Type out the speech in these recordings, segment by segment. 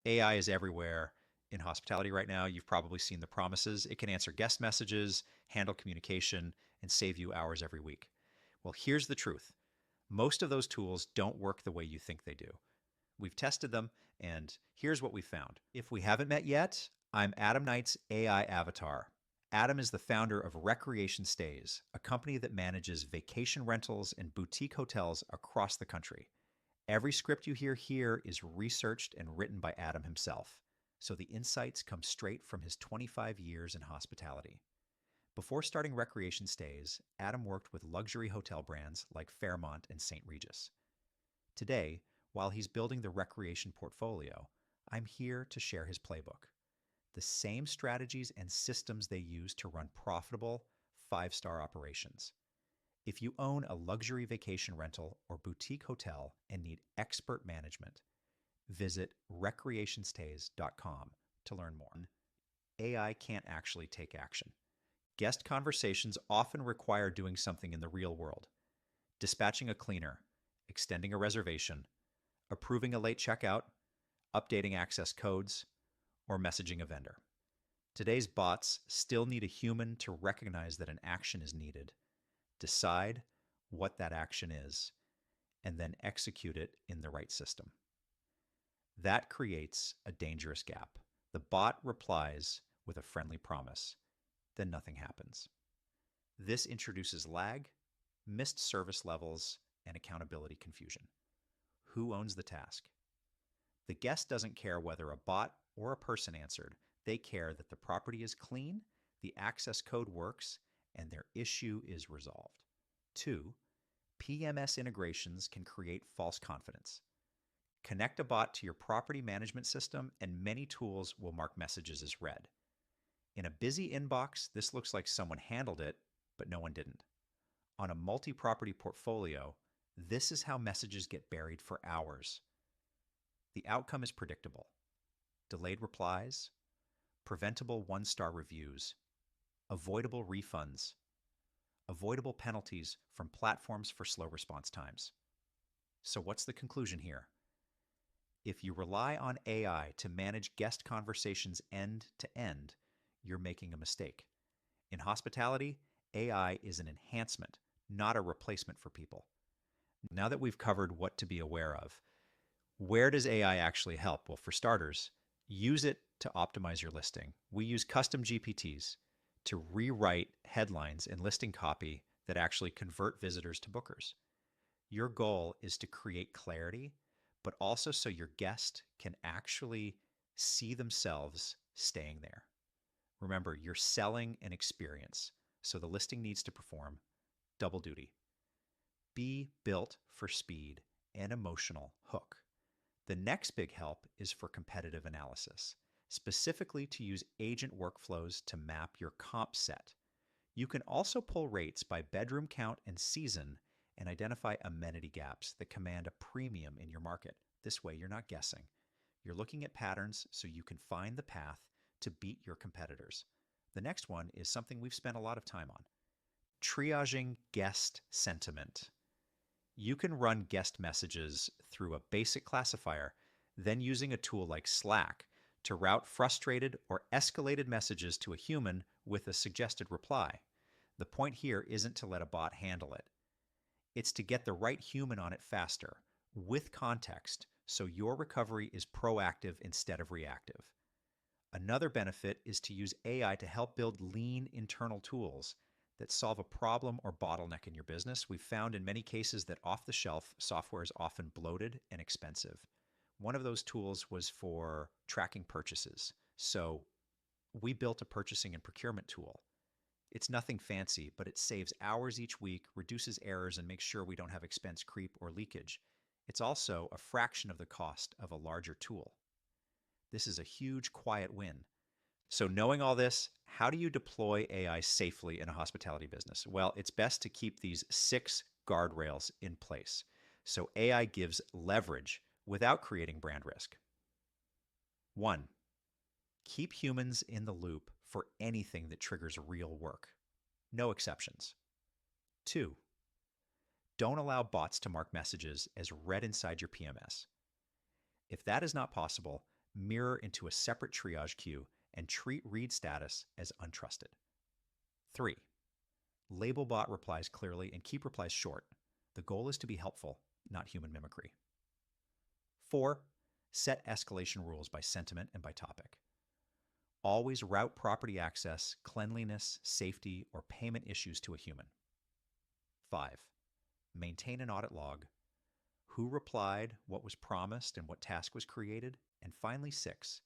AI is everywhere in hospitality right now. You've probably seen the promises. It can answer guest messages, handle communication, and save you hours every week. Well, here's the truth. Most of those tools don't work the way you think they do. We've tested them, and here's what we found. If we haven't met yet, I'm Adam Knight's AI avatar. Adam is the founder of Recreation Stays, a company that manages vacation rentals and boutique hotels across the country. Every script you hear here is researched and written by Adam himself, so the insights come straight from his 25 years in hospitality. Before starting Recreation Stays, Adam worked with luxury hotel brands like Fairmont and St. Regis. Today, while he's building the recreation portfolio, I'm here to share his playbook. The same strategies and systems they use to run profitable, five-star operations. If you own a luxury vacation rental or boutique hotel and need expert management, visit recreationstays.com to learn more. AI can't actually take action. Guest conversations often require doing something in the real world: dispatching a cleaner, extending a reservation, approving a late checkout, updating access codes, or messaging a vendor. Today's bots still need a human to recognize that an action is needed, decide what that action is, and then execute it in the right system. That creates a dangerous gap. The bot replies with a friendly promise, then nothing happens. This introduces lag, missed service levels, and accountability confusion. Who owns the task? The guest doesn't care whether a bot or a person answered. They care that the property is clean, the access code works, and their issue is resolved. 2, PMS integrations can create false confidence. Connect a bot to your property management system, and many tools will mark messages as read. In a busy inbox, this looks like someone handled it, but no one didn't. On a multi-property portfolio, this is how messages get buried for hours. The outcome is predictable: delayed replies, preventable one-star reviews, avoidable refunds, avoidable penalties from platforms for slow response times. So what's the conclusion here? If you rely on AI to manage guest conversations end to end, you're making a mistake. In hospitality, AI is an enhancement, not a replacement for people. Now that we've covered what to be aware of, where does AI actually help? Well, for starters, use it to optimize your listing. We use custom GPTs to rewrite headlines and listing copy that actually convert visitors to bookers. Your goal is to create clarity, but also so your guest can actually see themselves staying there. Remember, you're selling an experience, so the listing needs to perform double duty. Be built for speed and emotional hook. The next big help is for competitive analysis, specifically to use agent workflows to map your comp set. You can also pull rates by bedroom count and season and identify amenity gaps that command a premium in your market. This way, you're not guessing. You're looking at patterns so you can find the path to beat your competitors. The next one is something we've spent a lot of time on: triaging guest sentiment. You can run guest messages through a basic classifier, then using a tool like Slack to route frustrated or escalated messages to a human with a suggested reply. The point here isn't to let a bot handle it. It's to get the right human on it faster, with context, so your recovery is proactive instead of reactive. Another benefit is to use AI to help build lean internal tools that solve a problem or bottleneck in your business. We've found in many cases that off-the-shelf software is often bloated and expensive. One of those tools was for tracking purchases. So we built a purchasing and procurement tool. It's nothing fancy, but it saves hours each week, reduces errors, and makes sure we don't have expense creep or leakage. It's also a fraction of the cost of a larger tool. This is a huge, quiet win. So knowing all this, how do you deploy AI safely in a hospitality business? Well, it's best to keep these 6 guardrails in place, so AI gives leverage without creating brand risk. 1, keep humans in the loop for anything that triggers real work. No exceptions. 2, don't allow bots to mark messages as read inside your PMS. If that is not possible, mirror into a separate triage queue, and treat read status as untrusted. 3. Label bot replies clearly and keep replies short. The goal is to be helpful, not human mimicry. 4. Set escalation rules by sentiment and by topic. Always route property access, cleanliness, safety, or payment issues to a human. 5. Maintain an audit log. Who replied, what was promised, and what task was created. And finally, 6.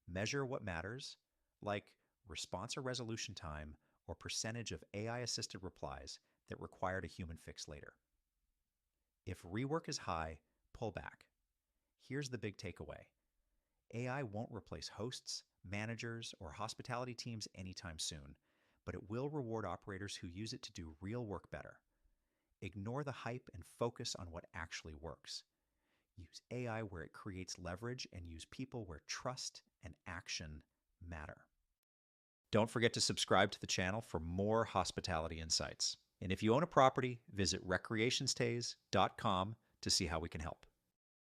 Measure what matters, like response or resolution time or percentage of AI-assisted replies that required a human fix later. If rework is high, pull back. Here's the big takeaway. AI won't replace hosts, managers, or hospitality teams anytime soon, but it will reward operators who use it to do real work better. Ignore the hype and focus on what actually works. Use AI where it creates leverage and use people where trust and action matter. Don't forget to subscribe to the channel for more hospitality insights. And if you own a property, visit recreationstays.com to see how we can help.